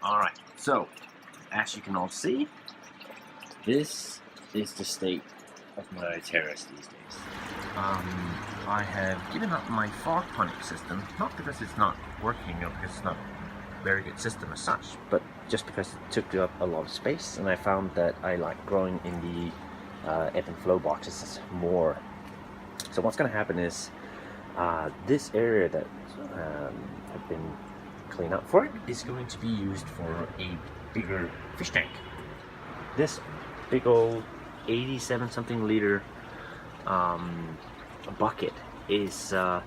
Alright, so as you can all see, this is the state of my terrace these days. I have given up my aquaponics system, not because it's not working or because it's not a very good system as such, but just because it took up a lot of space, and I found that I like growing in the ebb and flow boxes more. So what's going to happen is this area that I've been cleaned up for it is going to be used for a bigger fish tank. This big old 87 something liter bucket is well,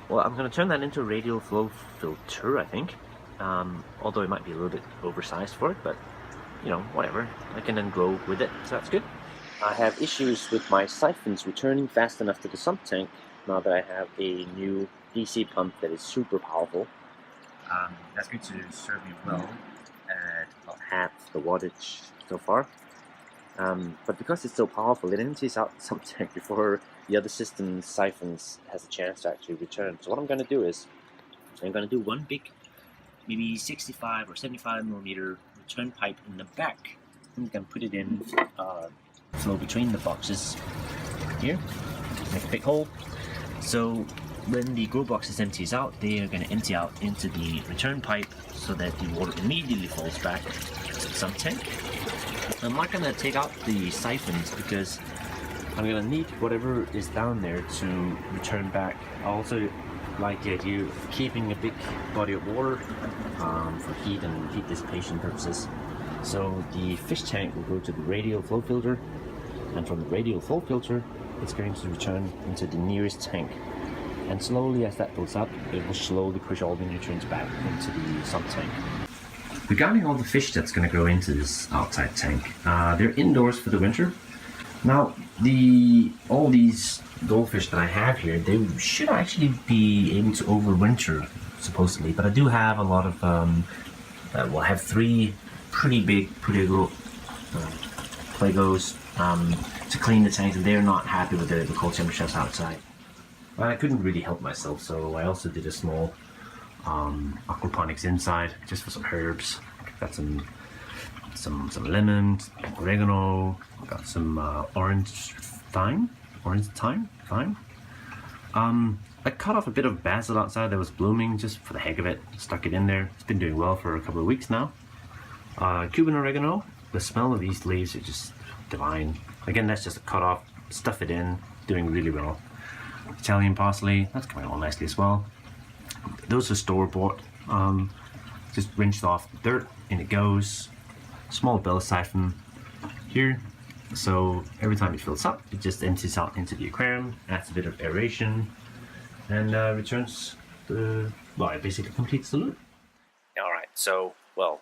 I'm going to turn that into a radial flow filter, I think, although it might be a little bit oversized for it, but you know, whatever, I can then grow with it, so that's good. I have issues with my siphons returning fast enough to the sump tank now that I have a new DC pump that is super powerful. That's going to serve me well at about half the wattage so far. But because it's so powerful, it empties out the sump tank before the other system's siphons has a chance to actually return. So what I'm going to do is, I'm going to do one big, maybe 65 or 75 millimeter return pipe in the back. I'm going to put it in, flow between the boxes here, make a big hole. So when the grow boxes empties out, they are going to empty out into the return pipe so that the water immediately falls back to the sump tank. I'm not going to take out the siphons because I'm going to need whatever is down there to return back. I also like the idea of keeping a big body of water for heat and heat dissipation purposes. So the fish tank will go to the radial flow filter, and from the radial flow filter it's going to return into the nearest tank. And slowly, as that builds up, it will slowly push all the nutrients back into the sump tank. Regarding all the fish that's going to go into this outside tank, they're indoors for the winter. Now, all these goldfish that I have here, they should actually be able to overwinter, supposedly. But I do have a lot of, well, I have 3 pretty big Plagos to clean the tanks, and they're not happy with the cold temperatures outside. But I couldn't really help myself, so I also did a small aquaponics inside, just for some herbs. Got some lemon, oregano. Got some orange thyme. I cut off a bit of basil outside that was blooming just for the heck of it. Stuck it in there. It's been doing well for a couple of weeks now. Cuban oregano. The smell of these leaves are just divine. Again, that's just a cut off. Stuff it in. Doing really well. Italian parsley. That's coming along nicely as well. Those are store-bought. Just rinsed off the dirt, in it goes. Small bell siphon here, so every time it fills up, it just empties out into the aquarium, adds a bit of aeration, and returns the, well, it basically completes the loop. Alright, so, well,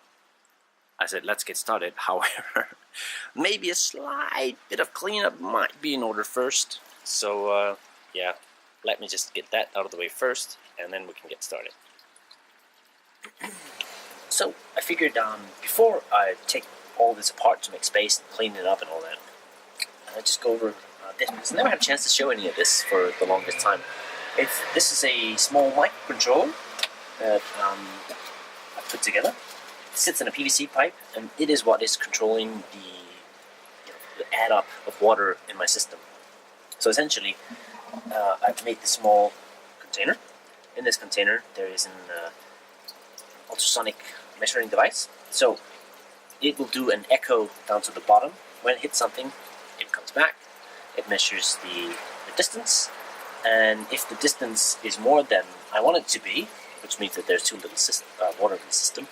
I said let's get started. However, maybe a slight bit of cleanup might be in order first. So, yeah, let me just get that out of the way first, and then we can get started. So I figured before I take all this apart to make space and clean it up and all that, I just go over this, because I never had a chance to show any of this for the longest time. This is a small microcontroller that I put together. It sits in a PVC pipe, and it is what is controlling the add up of water in my system. So essentially, I've made this small container. In this container, there is an ultrasonic measuring device. So it will do an echo down to the bottom. When it hits something, it comes back. It measures the distance, and if the distance is more than I want it to be, which means that there's too little water in the system,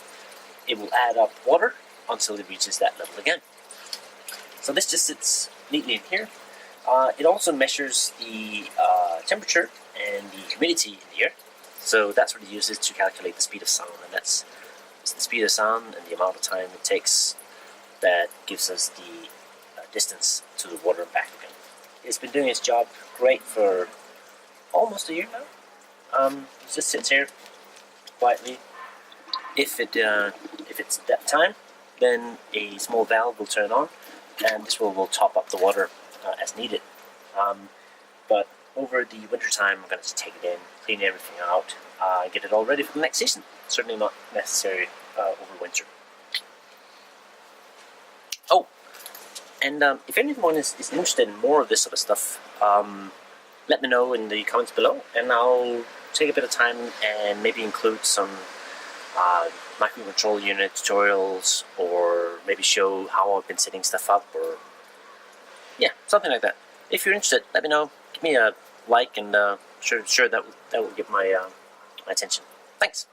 it will add up water until it reaches that level again. So this just sits neatly in here. It also measures the temperature and the humidity in the air. So that's what it uses to calculate the speed of sound, and that's the speed of sound and the amount of time it takes that gives us the distance to the water and back again. It's been doing its job great for almost a year now. It just sits here quietly. If it's that time, then a small valve will turn on, and this will top up the water as needed. But over the winter time, I'm going to take it in, clean everything out, get it all ready for the next season. Certainly not necessary over winter. And if anyone is interested in more of this sort of stuff, let me know in the comments below, and I'll take a bit of time and maybe include some microcontrol unit tutorials, or maybe show how I've been setting stuff up, or yeah, something like that. If you're interested, let me know. Give me a like, and sure that will get my attention. Thanks.